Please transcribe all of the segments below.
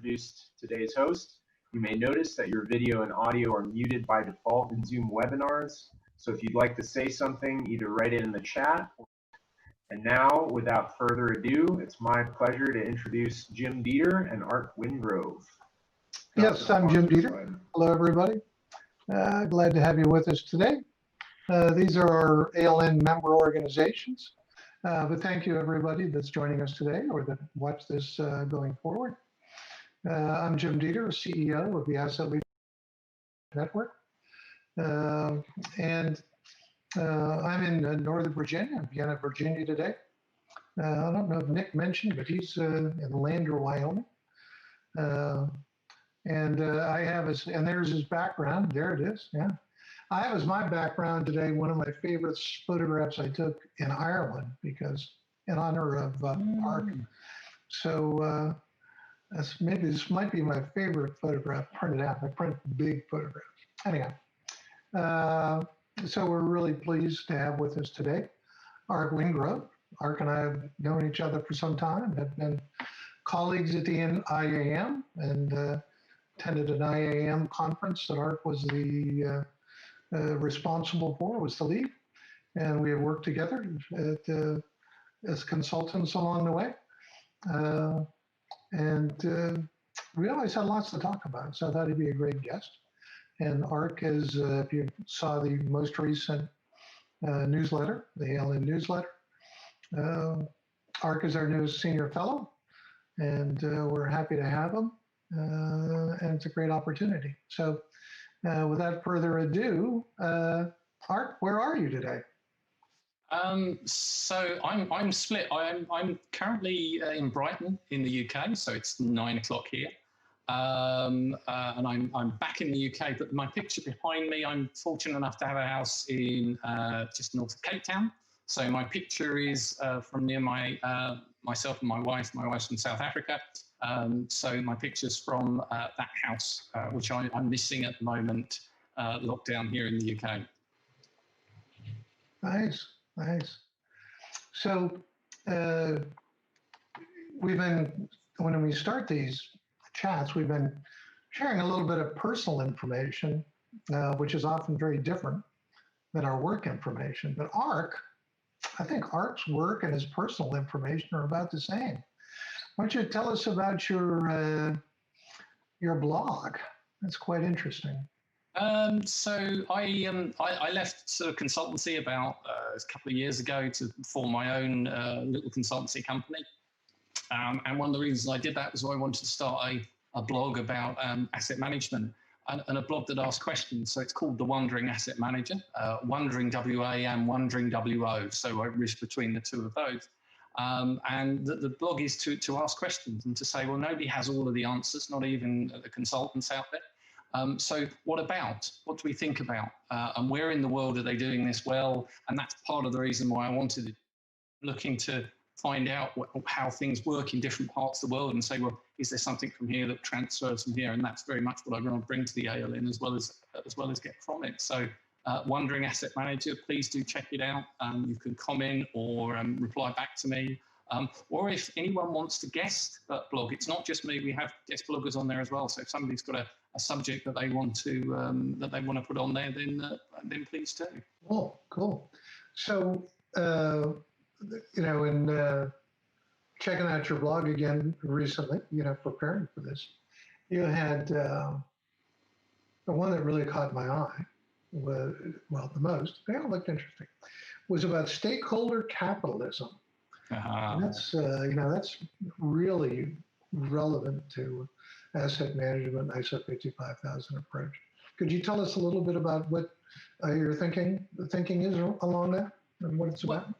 introduce today's host. You may notice that your video and audio are muted by default in Zoom webinars. So if you'd like to say something, either write it in the chat. And now, without further ado, it's my pleasure to introduce Jim Dieter and Art Wingrove. Yes, I'm Jim Dieter. Hello, everybody. Glad to have you with us today. These are our ALN member organizations. But thank you, everybody that's joining us today or that watch this going forward. I'm Jim Dieter, CEO of the Asset Leadership Network. I'm in Northern Virginia, Vienna, Virginia today. I don't know if Nick mentioned, but he's in Lander, Wyoming. I have his, and there's his background. There it is. Yeah. I have as my background today one of my favorite photographs I took in Ireland because in honor of Art. So maybe this might be my favorite photograph printed out. I print big photographs. Anyhow, so we're really pleased to have with us today Art Wingrove. Art and I have known each other for some time, have been colleagues at the IAM and attended an IAM conference that Art was the responsible for, was the lead. And we have worked together as consultants along the way. We always had lots to talk about, so I thought he'd be a great guest. And Art is, if you saw the most recent newsletter, the ALN newsletter, Art is our newest senior fellow, and we're happy to have him. And it's a great opportunity. So without further ado, Art, where are you today? So I'm split. I'm currently in Brighton in the UK, so it's 9 o'clock here. And I'm back in the UK, but my picture behind me, I'm fortunate enough to have a house in just north of Cape Town. So my picture is from near myself and my wife. My wife's from South Africa. So my picture's from that house, which I'm missing at the moment, locked down here in the UK. Nice, nice. So when we start these chats, we've been sharing a little bit of personal information, which is often very different than our work information. But I think Art's work and his personal information are about the same. Why don't you tell us about your blog? That's quite interesting. So I left sort of consultancy about a couple of years ago to form my own little consultancy company. And one of the reasons I did that was I wanted to start a blog about asset management and a blog that asks questions. So it's called The Wandering Asset Manager, Wandering WA and Wandering WO. So I wish between the two of those. And the blog is to ask questions and to say, well, nobody has all of the answers, not even the consultants out there. So what about? What do we think about? And where in the world are they doing this well? And that's part of the reason why I wanted it, looking to find out how things work in different parts of the world and say, well, is there something from here that transfers from here? And that's very much what I want to bring to the ALN as well as get from it. So Wandering Asset Manager, please do check it out. You can comment or reply back to me. Or if anyone wants to guest blog, it's not just me. We have guest bloggers on there as well. So if somebody's got a subject that they want to put on there, then please do. Cool, cool. So in checking out your blog again recently, preparing for this, you had the one that really caught my eye. The most, they all looked interesting, was about stakeholder capitalism. That's that's really relevant to asset management, ISO 55000 approach. Could you tell us a little bit about what your thinking is along that and what it's about?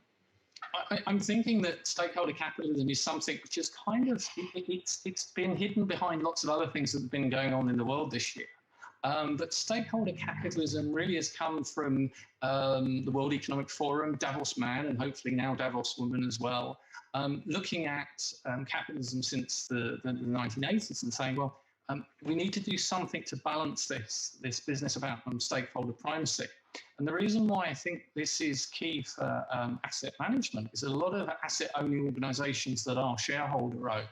I'm thinking that stakeholder capitalism is something which is kind of, it's been hidden behind lots of other things that have been going on in the world this year. But stakeholder capitalism really has come from the World Economic Forum, Davos man, and hopefully now Davos woman as well, looking at capitalism since the 1980s and saying, well, we need to do something to balance this business about stakeholder primacy. And the reason why I think this is key for asset management is a lot of asset-owning organisations that are shareholder-owned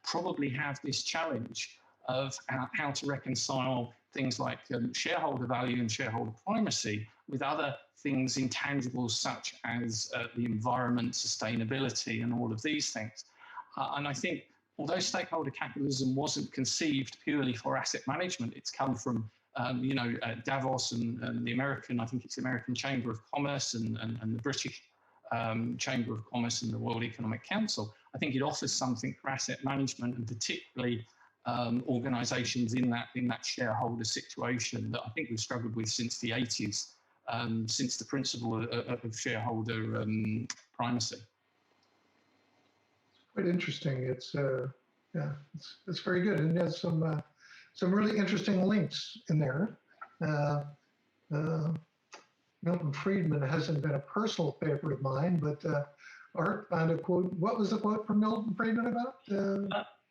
probably have this challenge of how to reconcile things like shareholder value and shareholder primacy with other things intangibles such as the environment, sustainability, and all of these things. And I think although stakeholder capitalism wasn't conceived purely for asset management, it's come from Davos and the American, I think it's the American Chamber of Commerce and the British Chamber of Commerce and the World Economic Council. I think it offers something for asset management, and particularly organisations in that shareholder situation that I think we've struggled with since the 80s, since the principle of shareholder primacy. Quite interesting. It's very good, and there's some really interesting links in there. Milton Friedman hasn't been a personal favorite of mine, but Art found a quote. What was the quote from Milton Friedman about?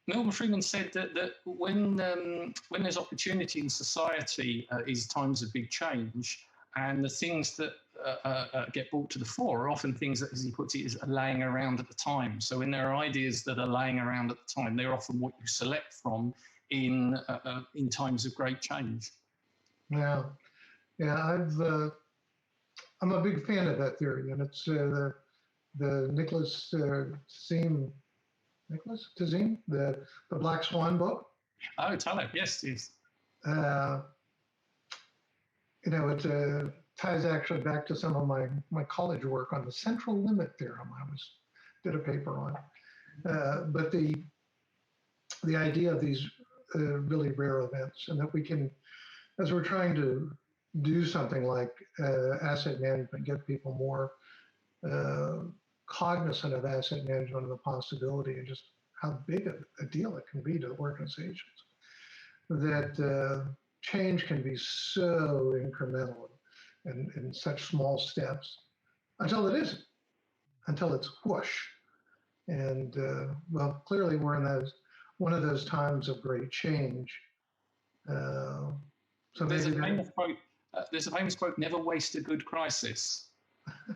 Milton Friedman said that when there's opportunity in society is times of big change, and the things that get brought to the fore are often things that, as he puts it, is laying around at the time. So when there are ideas that are laying around at the time, they're often what you select from in times of great change. Yeah, I'm a big fan of that theory, and it's the Nicholas Tazim, the Black Swan book. Oh, Taleb, yes. It ties actually back to some of my college work on the central limit theorem. Did a paper on, but the idea of these really rare events, and that we can, as we're trying to do something like asset management, get people more cognizant of asset management and the possibility and just how big a deal it can be to organizations, that change can be so incremental and in such small steps until it isn't, until it's whoosh. And well, clearly we're in one of those times of great change. So there's a famous quote, never waste a good crisis.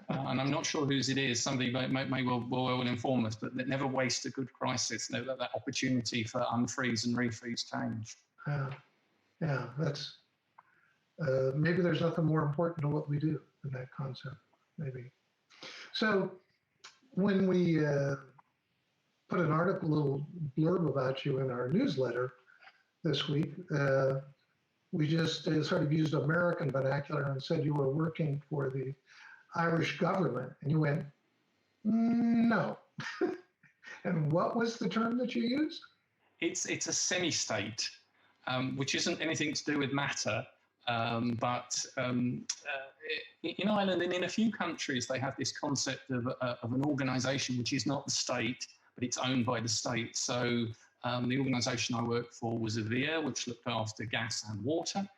And I'm not sure whose it is. Somebody may well inform us, but never waste a good crisis. That opportunity for unfreeze and refreeze change. Yeah, that's maybe there's nothing more important to what we do than that concept. Maybe. So when we put an article, a little blurb about you in our newsletter this week, we just sort of used American vernacular and said you were working for the Irish government, and you went, no. And what was the term that you used? It's a semi-state, which isn't anything to do with matter, but in Ireland and in a few countries, they have this concept of an organisation which is not the state, but it's owned by the state. So the organisation I worked for was AVEA, which looked after gas and water.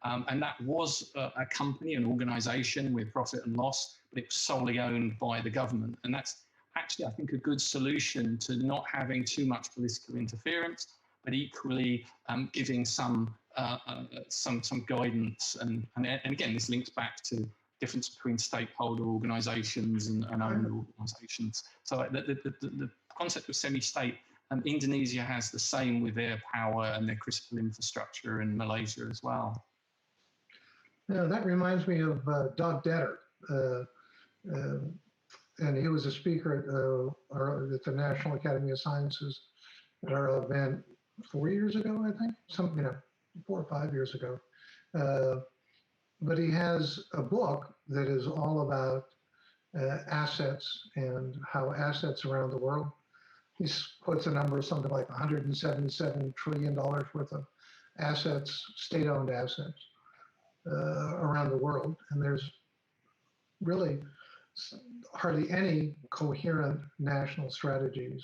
And that was a company, an organisation with profit and loss, but it was solely owned by the government. And that's actually, I think, a good solution to not having too much political interference, but equally giving some guidance. And again, this links back to difference between stakeholder organisations and owner organisations. So the concept of semi-state, Indonesia has the same with their power and their critical infrastructure, in Malaysia as well. Yeah, that reminds me of Doug Detter, and he was a speaker at the National Academy of Sciences at our event 4 years ago, I think, 4 or 5 years ago. But he has a book that is all about assets and how assets around the world. He puts a number of something like $177 trillion worth of assets, state-owned assets, around the world, and there's really hardly any coherent national strategies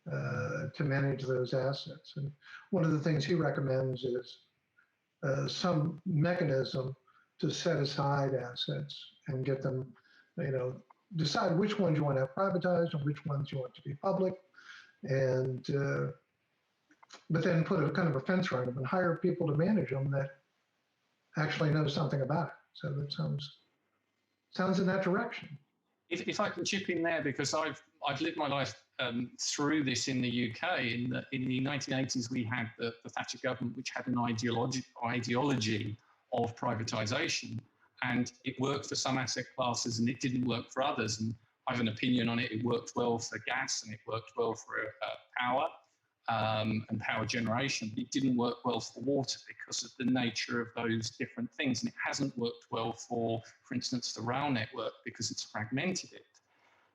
to manage those assets. And one of the things he recommends is some mechanism to set aside assets and get them, decide which ones you want to have privatized and which ones you want to be public, and but then put a kind of a fence around them and hire people to manage them that actually know something about it. So that sounds in that direction. If I can chip in there, because I've lived my life through this in the UK. In the 1980s, we had the Thatcher government, which had an ideology of privatisation, and it worked for some asset classes and it didn't work for others. And I have an opinion on it. It worked well for gas and it worked well for power and power generation. But it didn't work well for water because of the nature of those different things. And it hasn't worked well for instance, the rail network because it's fragmented it.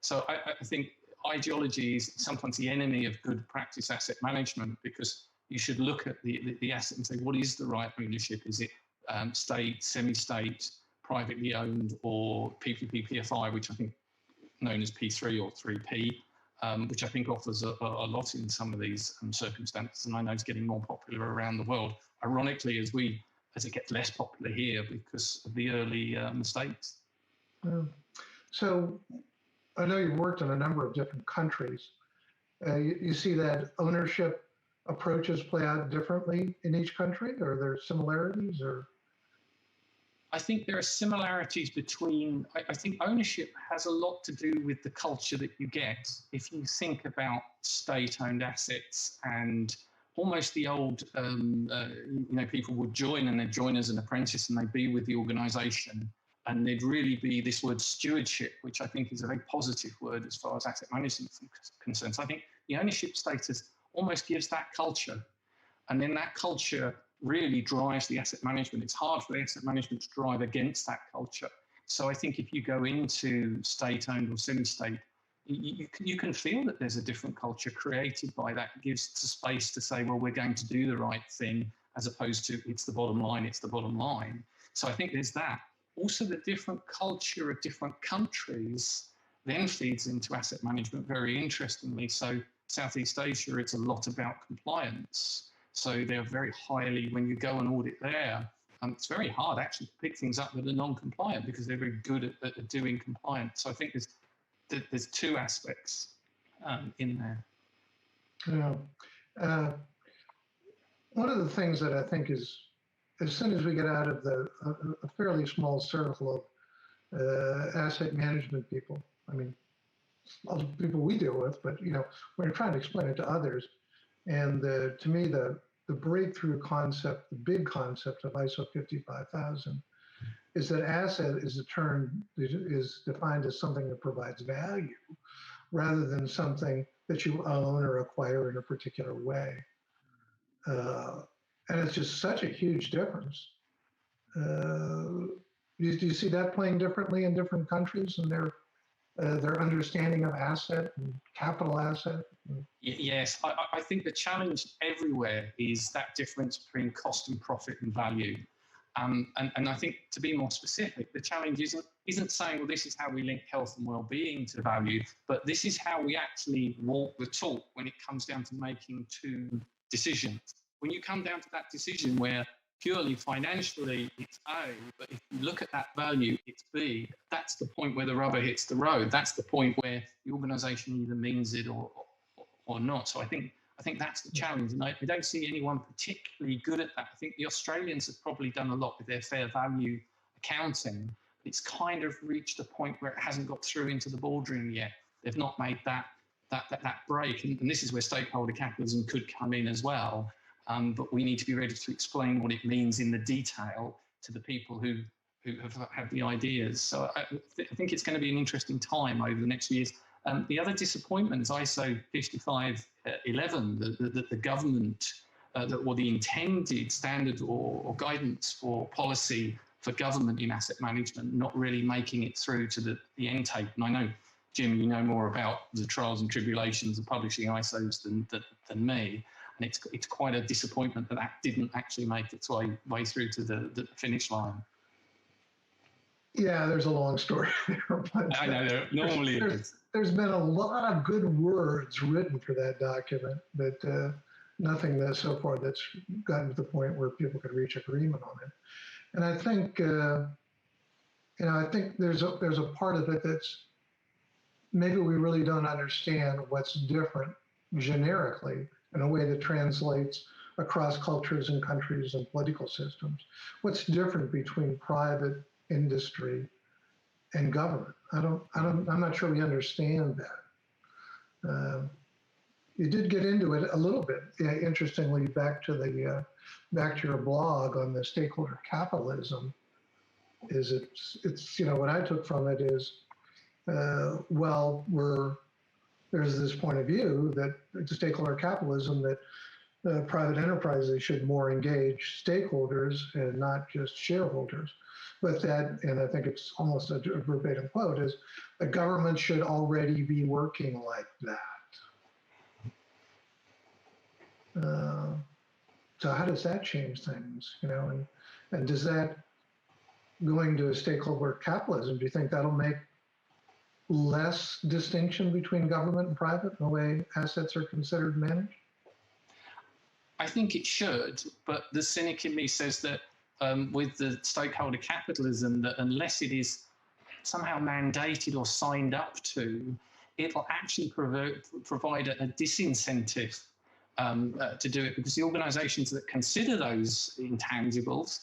So I think ideology is sometimes the enemy of good practice asset management, because you should look at the asset and say, what is the right ownership? Is it state, semi-state, privately owned, or PPP, PFI, which I think known as P3 or 3P, which I think offers a lot in some of these circumstances, and I know it's getting more popular around the world. Ironically, as it gets less popular here because of the early mistakes. So I know you've worked in a number of different countries. You see that ownership approaches play out differently in each country? Are there similarities, or? I think there are similarities between, I think ownership has a lot to do with the culture that you get. If you think about state-owned assets and almost the old, people would join, and they'd join as an apprentice and they'd be with the organisation, and there'd really be this word stewardship, which I think is a very positive word as far as asset management is concerned. So I think the ownership status almost gives that culture, and then that culture really drives the asset management. It's hard for the asset management to drive against that culture. So I think if you go into state-owned or semi-state, you can feel that there's a different culture created by that. It gives the space to say, well, we're going to do the right thing, as opposed to it's the bottom line, it's the bottom line. So I think there's that. Also, the different culture of different countries then feeds into asset management very interestingly. So Southeast Asia, it's a lot about compliance. So they're very highly, when you go and audit there, it's very hard actually to pick things up that are non-compliant because they're very good at doing compliance. So I think there's two aspects in there. Yeah. One of the things that I think is, as soon as we get out of a fairly small circle of asset management people, I mean, all the people we deal with, but we're trying to explain it to others. And to me, the breakthrough concept, the big concept of ISO 55000 is that asset is is defined as something that provides value rather than something that you own or acquire in a particular way. And it's just such a huge difference. Do you see that playing differently in different countries and their understanding of asset and capital asset? Yes, I think the challenge everywhere is that difference between cost and profit and value. And I think, to be more specific, the challenge isn't saying, well, this is how we link health and well-being to value, but this is how we actually walk the talk when it comes down to making two decisions. When you come down to that decision where purely financially it's A, but if you look at that value, it's B, that's the point where the rubber hits the road. That's the point where the organisation either means it or not. So I think that's the challenge, and I don't see anyone particularly good at that. I think the Australians have probably done a lot with their fair value accounting. It's kind of reached a point where it hasn't got through into the boardroom yet. They've not made that break, and this is where stakeholder capitalism could come in as well. But we need to be ready to explain what it means in the detail to the people who have the ideas. So I think it's going to be an interesting time over the next few years. The other disappointment is ISO 5511, the government, or the intended standard or guidance for policy for government in asset management, not really making it through to the end tape. And I know, Jim, you know more about the trials and tribulations of publishing ISOs than me. And it's quite a disappointment that didn't actually make its way through to the finish line. Yeah, there's a long story there. I know, normally there's been a lot of good words written for that document, but nothing that so far that's gotten to the point where people could reach agreement on it. And I think, I think there's a part of it that's maybe we really don't understand what's different generically in a way that translates across cultures and countries and political systems. What's different between private industry and government? I'm not sure we understand You did get into it a little bit. Yeah, interestingly, back to your blog on the stakeholder capitalism. It's what I took from it is, there's this point of view that it's stakeholder capitalism, that private enterprises should more engage stakeholders and not just shareholders. But that, and I think it's almost a verbatim quote, is the government should already be working like that. So how does that change things? And does that, going to a stakeholder capitalism, do you think that'll make less distinction between government and private in the way assets are considered and managed? I think it should, but the cynic in me says that with the stakeholder capitalism, that unless it is somehow mandated or signed up to, it'll actually provide a disincentive to do it, because the organisations that consider those intangibles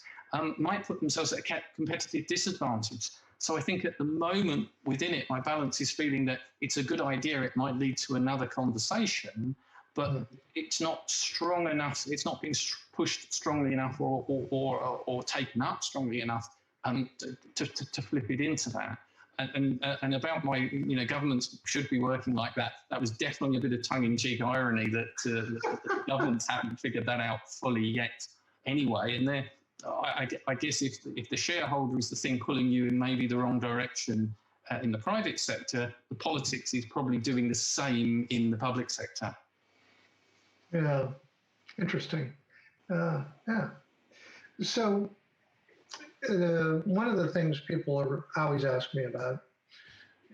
might put themselves at a competitive disadvantage. So I think at the moment within it, my balance is feeling that it's a good idea. It might lead to another conversation, but it's not strong enough. It's not being pushed strongly enough or taken up strongly enough to flip it into that. And about my, governments should be working like that. That was definitely a bit of tongue-in-cheek irony that the governments haven't figured that out fully yet. Anyway, and I guess if the shareholder is the thing pulling you in maybe the wrong direction in the private sector, the politics is probably doing the same in the public sector. Yeah, interesting. Yeah. So one of the things people always ask me about,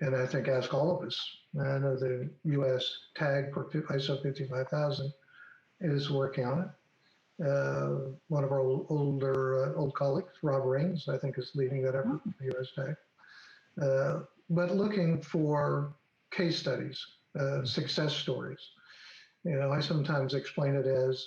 and I think ask all of us, I know the U.S. tag for ISO 55000 is working on it. One of our old colleagues, Rob Raines, I think is leading that effort, the U.S. tag. But looking for case studies, success stories. I sometimes explain it as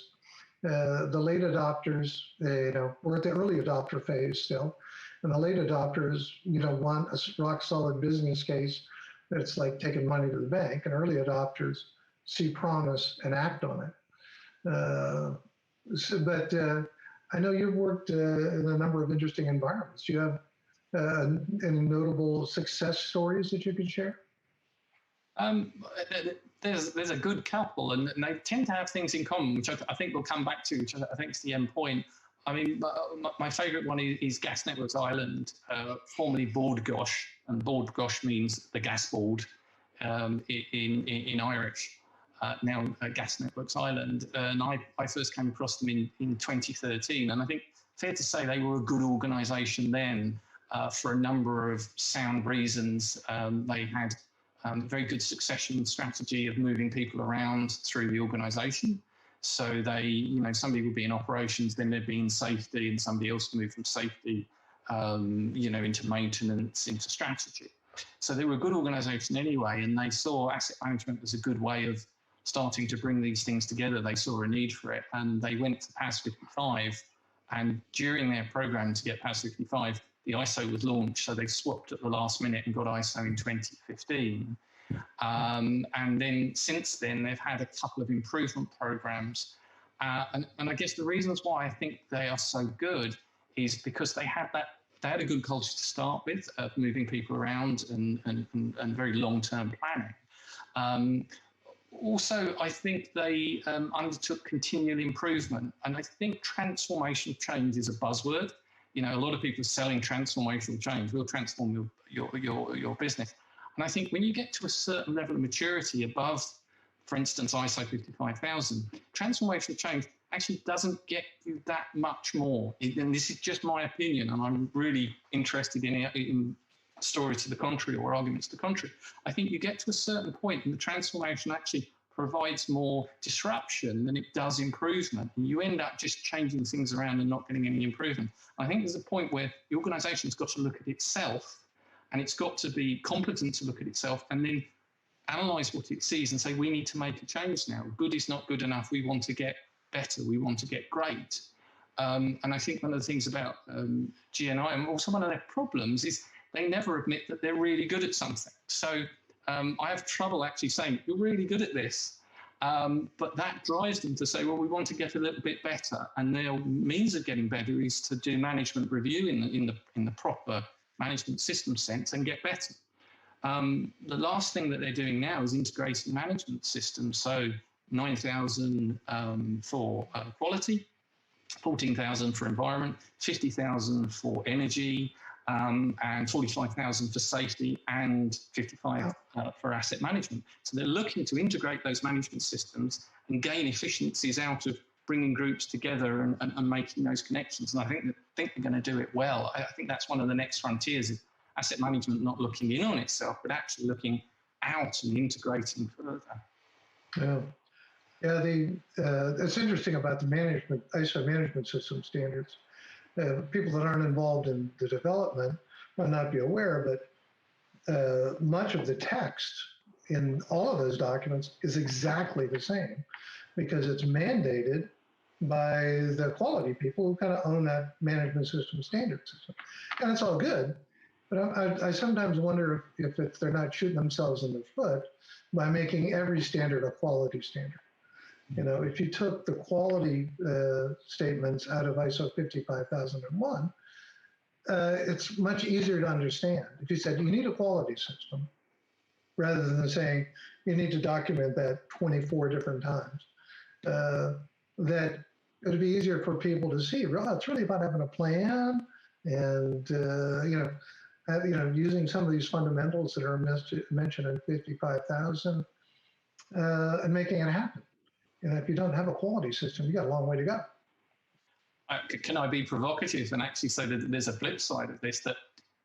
the late adopters, we're at the early adopter phase still, and the late adopters, want a rock solid business case that's like taking money to the bank, and early adopters see promise and act on it. But I know you've worked in a number of interesting environments. Do you have any notable success stories that you could share? There's a good couple, and they tend to have things in common, which I think we'll come back to, which I think is the end point. I mean, my favourite one is Gas Networks Ireland, formerly Bord Gosh, and Bord Gosh means the gas board in Irish. Now Gas Networks Ireland, and I first came across them in 2013, and I think fair to say they were a good organisation then for a number of sound reasons. They had very good succession strategy of moving people around through the organisation. So they, somebody would be in operations, then they'd be in safety, and somebody else would move from safety, into maintenance, into strategy. So they were a good organisation anyway, and they saw asset management as a good way of starting to bring these things together. They saw a need for it, and they went to PAS 55. And during their program to get PAS 55, the ISO was launched. So they swapped at the last minute and got ISO in 2015. And then since then, they've had a couple of improvement programs. And I guess the reasons why I think they are so good is because they had a good culture to start with, of moving people around and very long-term planning. Also, I think they undertook continual improvement, and I think transformational change is a buzzword. A lot of people are selling transformational change. We'll transform your business, and I think when you get to a certain level of maturity above, for instance, ISO 55000, transformational change actually doesn't get you that much more. And this is just my opinion, and I'm really interested in stories to the contrary or arguments to the contrary. I think you get to a certain point and the transformation actually provides more disruption than it does improvement. And you end up just changing things around and not getting any improvement. I think there's a point where the organization's got to look at itself, and it's got to be competent to look at itself and then analyze what it sees and say, we need to make a change now. Good is not good enough. We want to get better. We want to get great. And I think one of the things about GNI, and also one of their problems, is they never admit that they're really good at something. So I have trouble actually saying, you're really good at this. But that drives them to say, well, we want to get a little bit better. And their means of getting better is to do management review in the proper management system sense and get better. The last thing that they're doing now is integrating management systems. So 9,000 for quality, 14,000 for environment, 50,000 for energy, and 45,000 for safety, and 55 for asset management. So they're looking to integrate those management systems and gain efficiencies out of bringing groups together and making those connections. And I think they're going to do it well. I think that's one of the next frontiers, is asset management not looking in on itself, but actually looking out and integrating further. Yeah. Yeah, it's interesting about the ISO management system standards. People that aren't involved in the development might not be aware, but much of the text in all of those documents is exactly the same, because it's mandated by the quality people who kind of own that management system standard system. And it's all good, but I sometimes wonder if they're not shooting themselves in the foot by making every standard a quality standard. You know, if you took the quality statements out of ISO 55001, it's much easier to understand. If you said you need a quality system, rather than saying you need to document that 24 different times, that it would be easier for people to see. Oh, it's really about having a plan and using some of these fundamentals that are mentioned in 55,000 and making it happen. And if you don't have a quality system, you got a long way to go. Can I be provocative and actually say that there's a flip side of this, that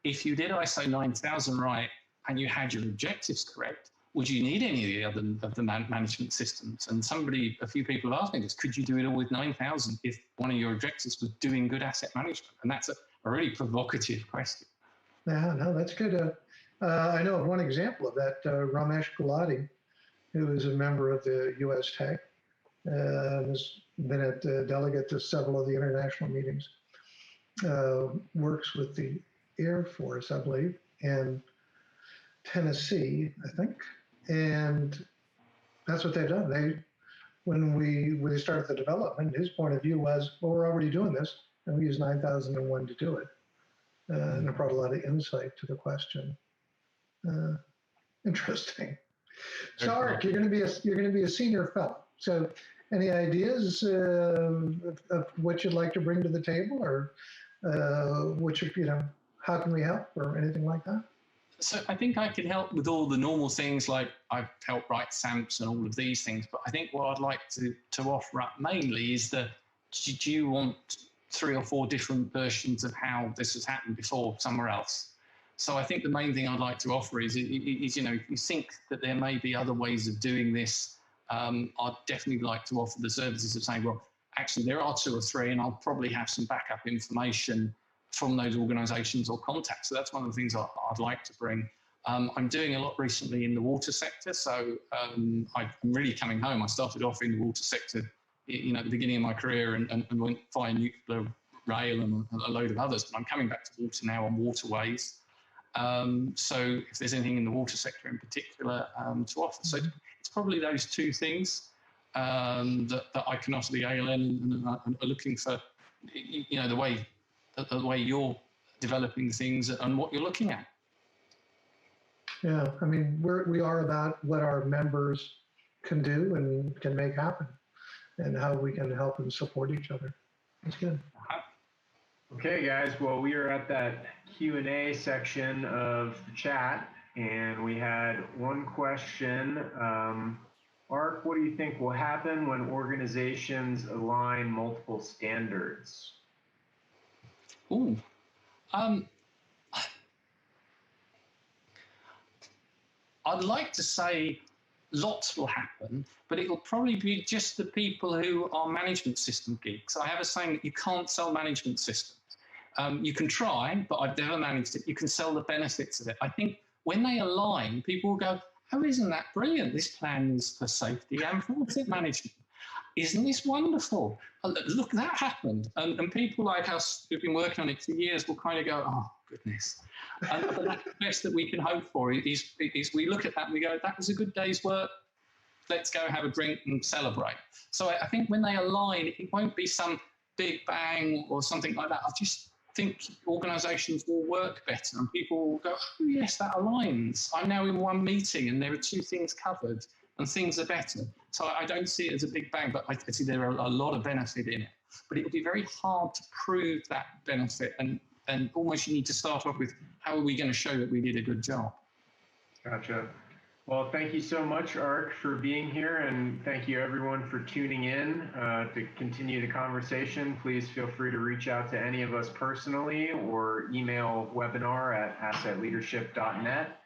if you did ISO 9000 right and you had your objectives correct, would you need any of the management systems? And a few people have asked me this, could you do it all with 9000 if one of your objectives was doing good asset management? And that's a really provocative question. Yeah, no, that's good. I know of one example of that, Ramesh Gulati, who is a member of the US Tech, has been a delegate to several of the international meetings, works with the Air Force, I believe, in Tennessee, I think. And that's what they've done. When they started the development, his point of view was, well, we're already doing this, and we use 9001 to do it. And it brought a lot of insight to the question. Interesting. So, Art, you're going to be a senior fellow. So, any ideas of what you'd like to bring to the table, or how can we help, or anything like that? So, I think I can help with all the normal things, like I've helped write SAMPs and all of these things. But I think what I'd like to offer up mainly is that, do you want 3 or 4 different versions of how this has happened before somewhere else? So I think the main thing I'd like to offer is if you think that there may be other ways of doing this, I'd definitely like to offer the services of saying, well, actually there are 2 or 3, and I'll probably have some backup information from those organisations or contacts. So that's one of the things I'd like to bring. I'm doing a lot recently in the water sector, so I'm really coming home. I started off in the water sector, at the beginning of my career, and went via nuclear, rail, and a load of others. But I'm coming back to water now on waterways. So if there's anything in the water sector in particular to offer. So it's probably those 2 things that I can offer the ALN, and are looking for, the way you're developing things and what you're looking at. Yeah, I mean, we are about what our members can do and can make happen, and how we can help and support each other. That's good. Okay, guys. Well, we are at that Q&A section of the chat, and we had one question. Art, what do you think will happen when organizations align multiple standards? Ooh. I'd like to say lots will happen, but it'll probably be just the people who are management system geeks. I have a saying that you can't sell management systems. You can try, but I've never managed it. You can sell the benefits of it. I think when they align, people will go, oh, isn't that brilliant? This plan is for safety and for asset management. Isn't this wonderful? Look, that happened. And people like us who've been working on it for years will kind of go, oh, goodness. But that's the best that we can hope for is we look at that and we go, that was a good day's work. Let's go have a drink and celebrate. So I think when they align, it won't be some big bang or something like that. I just think organisations will work better and people will go, oh, yes, that aligns. I'm now in one meeting and there are two things covered and things are better. So I don't see it as a big bang, but I see there are a lot of benefit in it. But it will be very hard to prove that benefit and almost you need to start off with how are we going to show that we did a good job? Gotcha. Well, thank you so much, Ark, for being here, and thank you everyone for tuning in. To continue the conversation, please feel free to reach out to any of us personally or email webinar@assetleadership.net.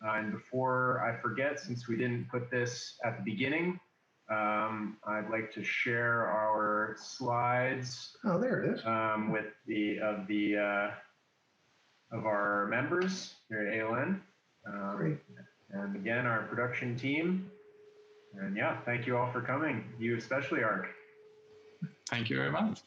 And before I forget, since we didn't put this at the beginning, I'd like to share our slides. Oh, there it is. With of our members here at ALN. Great. And again, our production team. And yeah, thank you all for coming. You especially, Ark. Thank you very much.